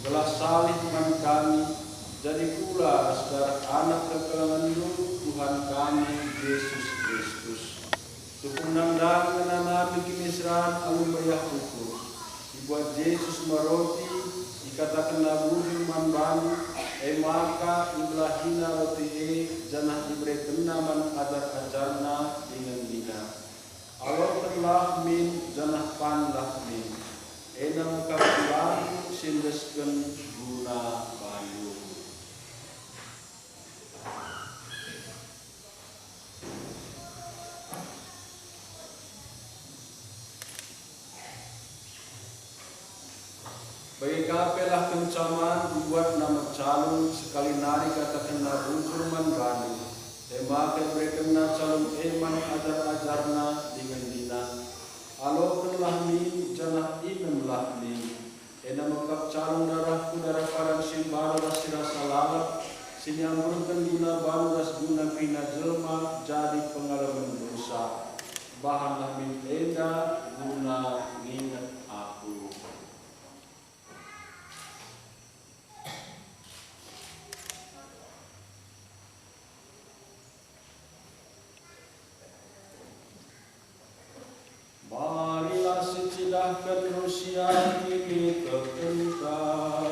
Belah salib iman kami, jadi pula saudara anak kekelangan Tuhan kami Yesus Kristus. Tukung nandang menanami kemisraan alum bayah ukur. Dibuat Yesus meroti, dikatakan labuhi manbani, maka iblahina roti janah diberi kenaman ajar-ajarna dengan dina. Allah telah min janah panlah min. Enam kapulang sindesken guna bayu. Bagi kapelah kencaman dibuat nama calon sekali nari katakanlah unsur manbani. Maka berkena calon eman ajar-ajarna dengan dina. Alo kenlah min janah inemlah min. Ena mekap calon darahku darah padang simbara rasira salalap. Sinyambungkan guna baru ras guna pina jelma jadi pengalaman dosa. Bahanlah min enda guna nginget aku. Marilah secidahkan Rusia ini terkenal.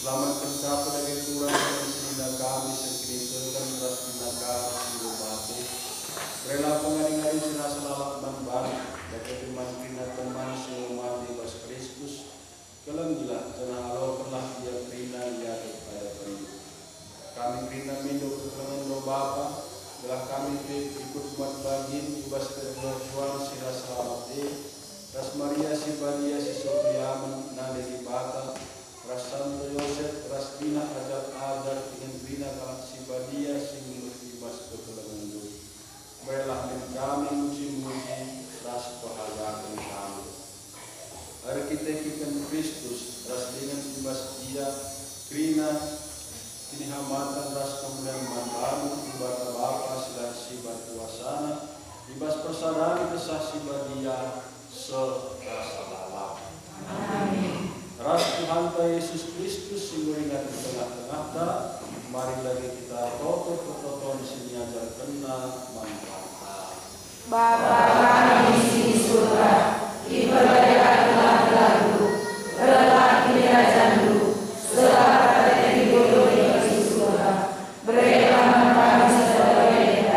Selamatkan kami dari kurang dan sehingga kami sekiranya rastina kami mati. Rela pengaringan sila selamat manbani, dapat dimanfina teman semua di bas Kristus. Kelenggilah jangan Allah pernah dia krina dia kepada beri. Kami krina minum kekelangan do Bapa, belah kami ikut umat bagin ibas kedua Tuhan sila selamat di. Ras Maria si Badia si Sofiaman nade di Bata. Ras Santo Yosef, ras Dina ajar-ajar dengan Dina kalak si Badia sing ibas kekelangan do. Baiklah dengan kami muji-muji ras penghargaan kami. Hari kita ikan Kristus ras dengan ibas dia krina ini hamatan ras kemudian mantan ibata Bapa sila sibat kuasana ibas persadaran kesah sibat dia se-rasalala. Amin. Ras Tuhan Yesus Kristus singguringan di tengah-tengah mari lagi kita tutup ketonton sini ajar kena manfaat. Bapa kami di surga, diberkatilah namamu, berkah kerajaanmu, seperti di bumi di surga. Berilah kami sebagai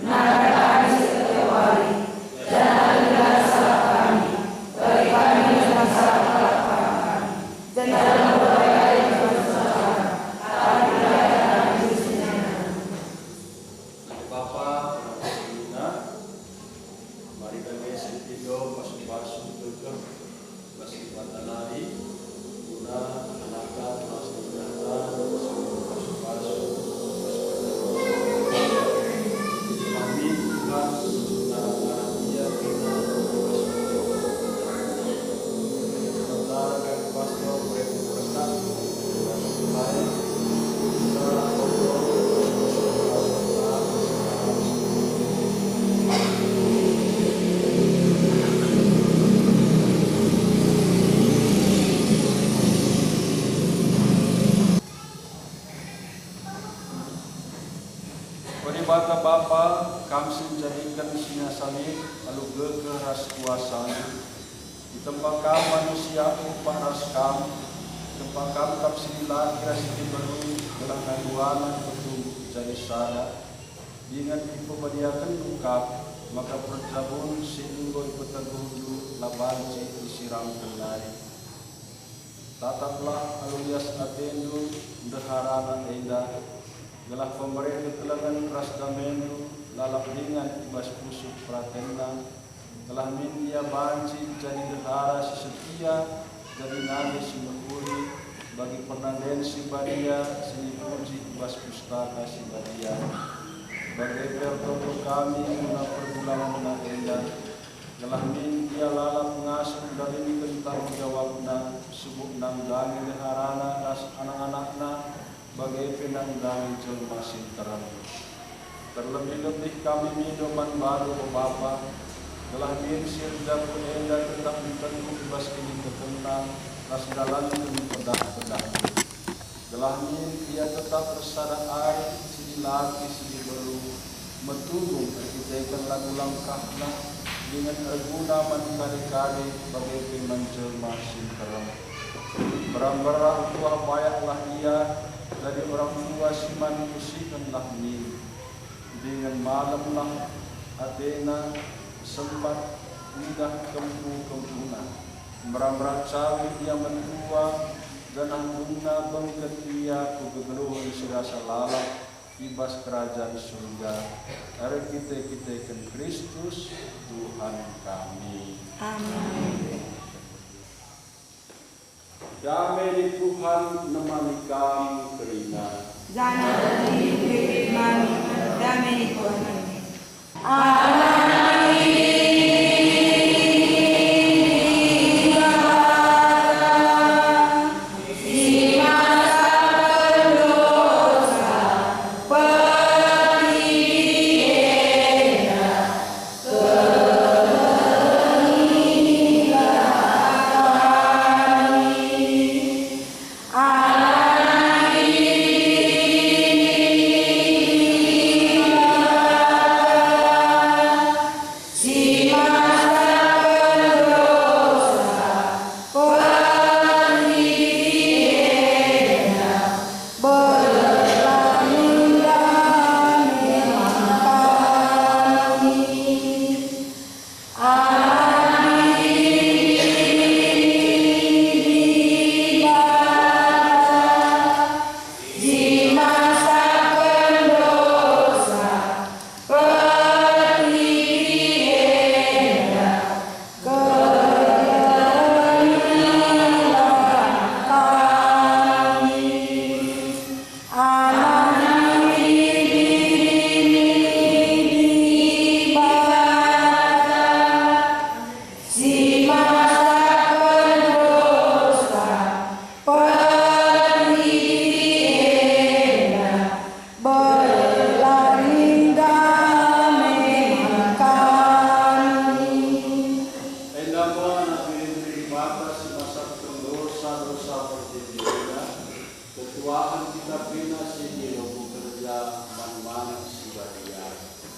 maka kami setiap hari, jangan salah kami, beri kami masalah kami, jangan membawa masalah, apabila kami Bapa, ikan sinya salib lalu ke ras kuasa di tempat kam manusia upah ras kam tempat kam kap sila kira sini baru gelang kaguanan betul jadi sada dengan dipembadiakan lengkap maka perjabun sehingga ipetagudu labanci disiram kenai tataplah alias atendu deharana enda gelah pemerintah telangan ras damendu lalap dengan ibas pusuk pratendang gelah mindia banci jadi dehara si setia jadi nabi si mekuri bagi penanden si badia sini puji ibas pustaka si badia bagai pertoko kami guna pergulangan na enda gelah mindia lalap ngasuh dari tentang jawabna subuk nang dangi deharana ras anak-anakna bagai penanggangan jelma sinteran. Terlebih-lebih kami minuman baru o Bapa, telah minsir dapu enda tetap ditentu bebas kini ketenang, ras dalam demi pedah-pedah. Telah min ia tetap bersada air, sidi laki sidi beru, metunggung perkitekan lagu langkahna, dengan arguna mankari-kari bagai peman jelma sinteran. Berambarah tua bayaklah ia, dari orang tua si manusikanlah min dengan malamlah Athena sempat mudah kempu-kempuna meramrat cawi dia mentua ganang bunga bengket ia kugegeluhun serasa lalak ibas kerajaan surga hari kita kan Kristus Tuhan kami. Amin. Damai di Tuhan nemani kami terina. Jangan diri kami, damai di Tuhan.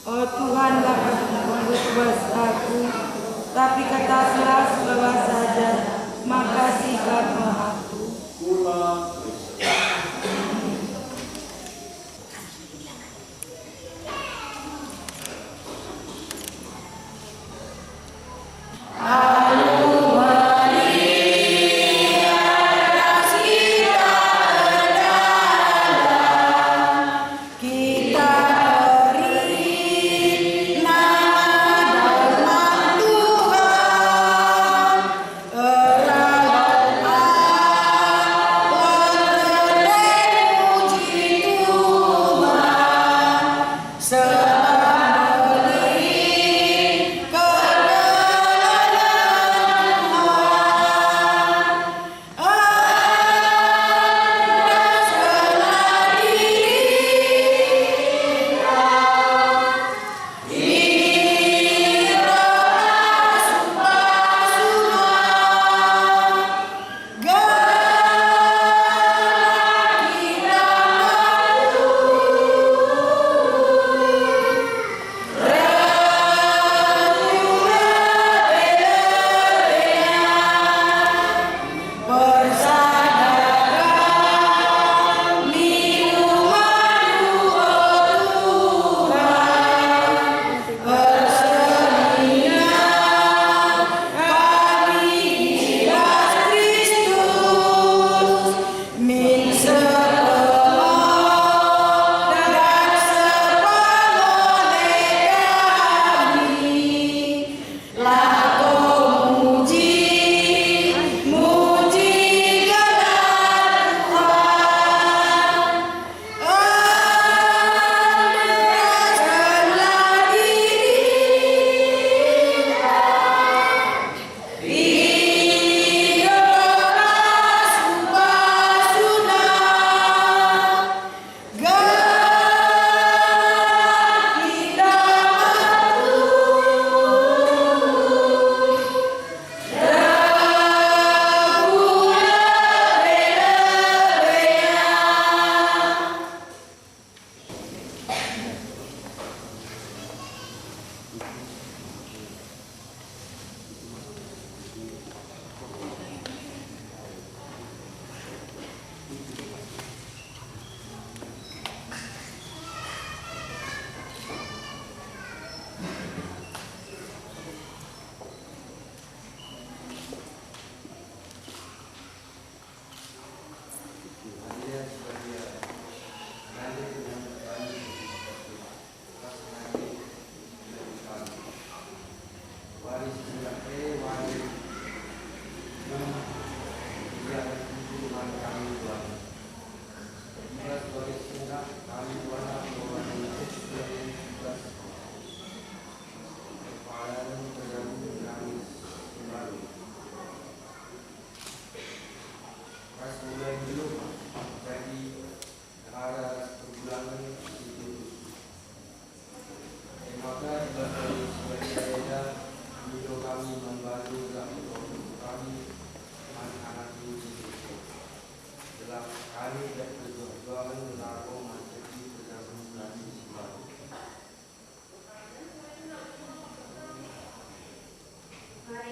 Oh Tuhan, Bapa kuasaku, tapi katakanlah sebab saja, maka sikaplah aku. Tuhan,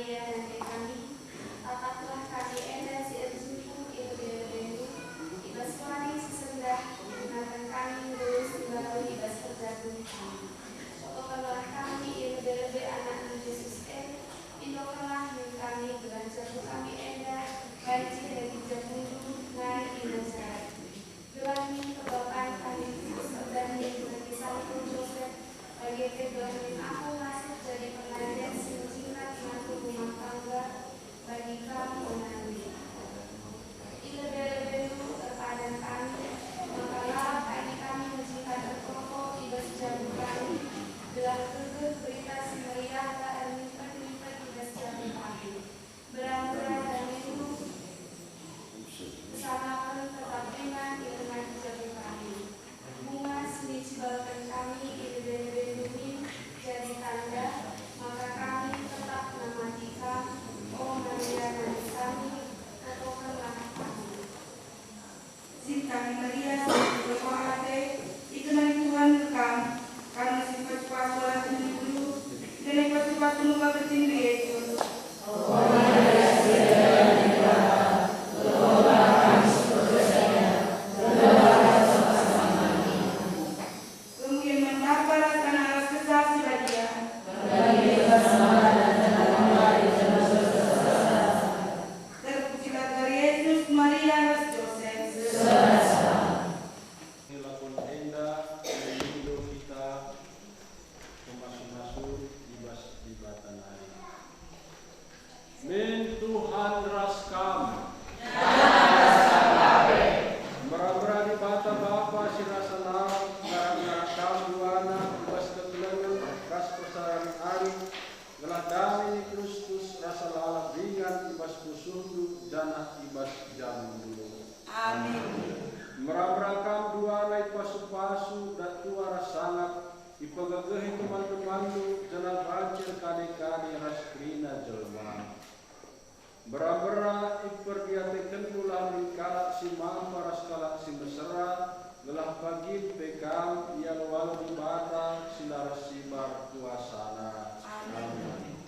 Maria nanti kami, apatlah kami enda si erjuku itu bebendu, ibas wani sesendah, gunakan kami lulus baru ibas terjatuh kami. Sokokanlah kami itu berbe anak Yesus Indokanlah yang kami belajar kami enda, baik dari jatuh naik di Nazaret. Gelangi kebapaan kami Kristus dan bagi satu Joseph, bagi kedomin aku masuk jadi pengajian sincinat ngaku rumah tangga, bagi kamu nanti. Ilebel-belu terpadan kami, makalah kami mencinta terkoko, ibas jamu kami, gelang geger berita si meriah, lipat-lipat ibas jamu kami. Berang-berang dan itu, bersama tetap dengan dengan jamu kami. Bunga disebalkan kami, ilebel-belu jadi tanda, maka kami tetap mematikan, oh Maria nanti kami, katakanlah kami. Sin kami Maria, berdoa itu nanti Tuhan rekam, karena sifat kuasa tinggi dulu, dan sifat lupa bertinggi Yesus. Kemudian mendapat karena alas kesal sudah dia. Terpujilah dari Yesus, Maria, dan Joseph. Lakon enda memindo kita masuk-masuk di batan hari. Men Tuhan raskam. Merabra di bata Bapa si rasa larang garang kam duana ibas ketulangan ras pesaran ari gelah dami Kristus rasa lalap ringan ibas pusundu janah ibas jamu dulu. Amin. Merabrakam dua naik pasu-pasu dan tua rasangat ipagagehi teman-temandu jangan bancir kade-kade raskrina jelma. Berabra iperdiatekan pula lingkalak si mampa raskalak si mesera gelah pagi pekam ia walau di bata silaras sibar kuasana. Amin.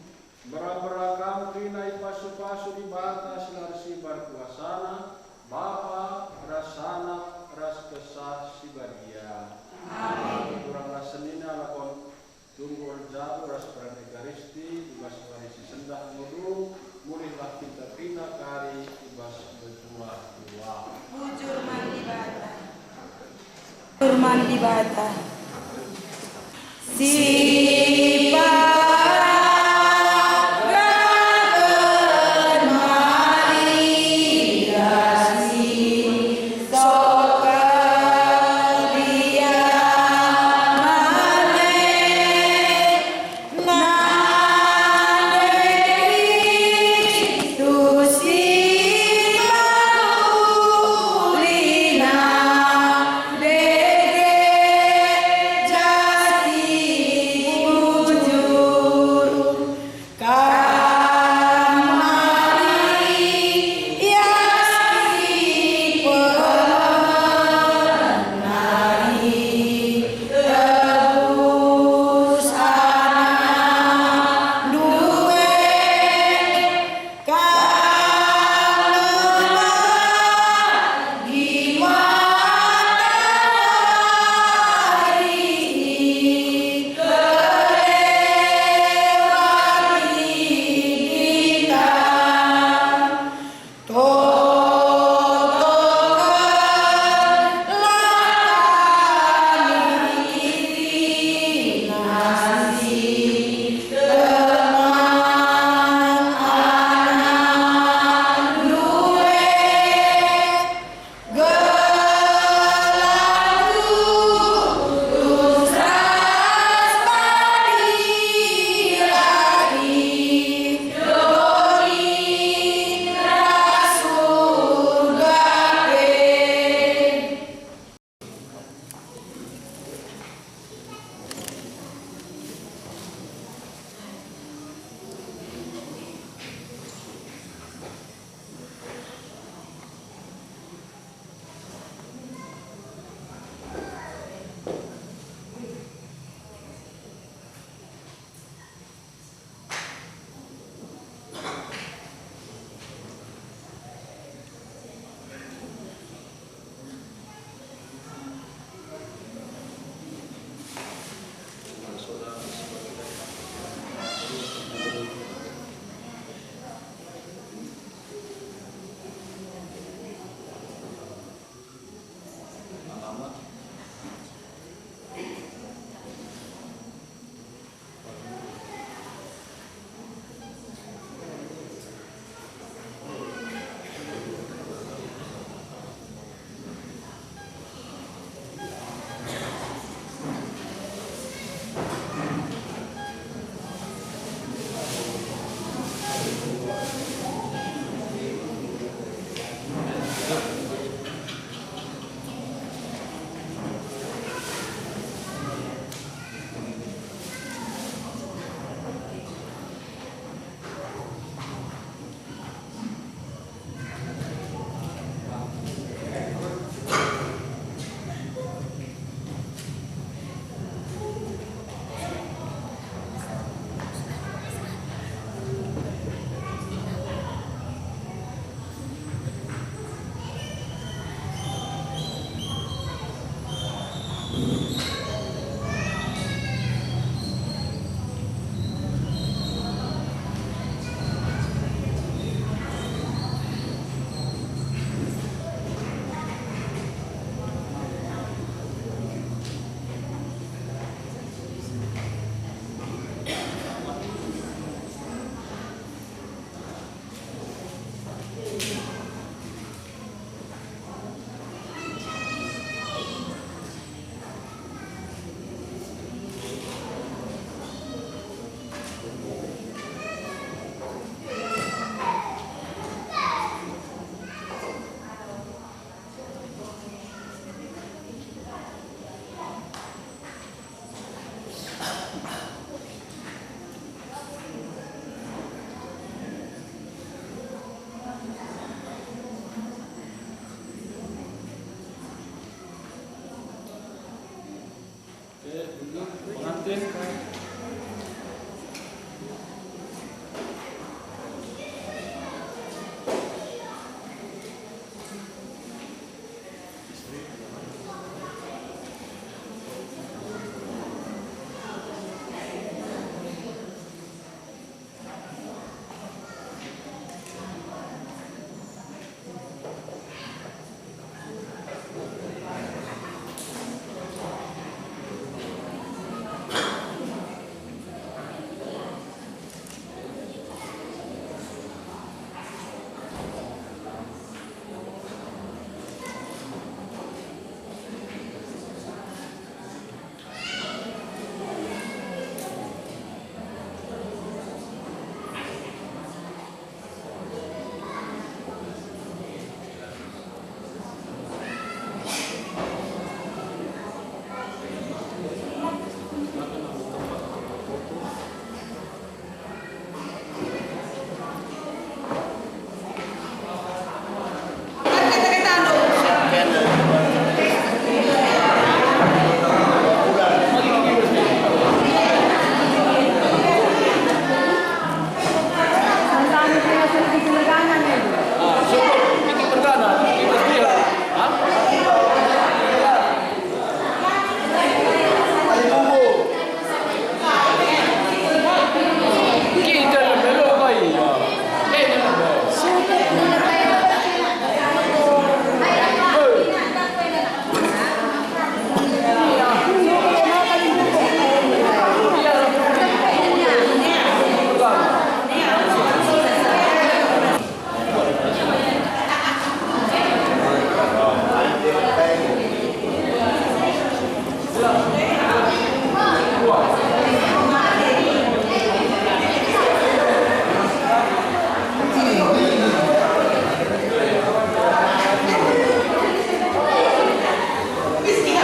Berabrakam kina pasu-pasu di bata silaras sibar kuasana Bapa rasana ras kesah si bagia. Amin. Kurang rasenina lakon tunggu jauh ras pranegaristi ibas warisi sendah mudu mulihlah kita pina kari ibas berjuah dua. Bujur mandi bata. Bujur mandi bata. Si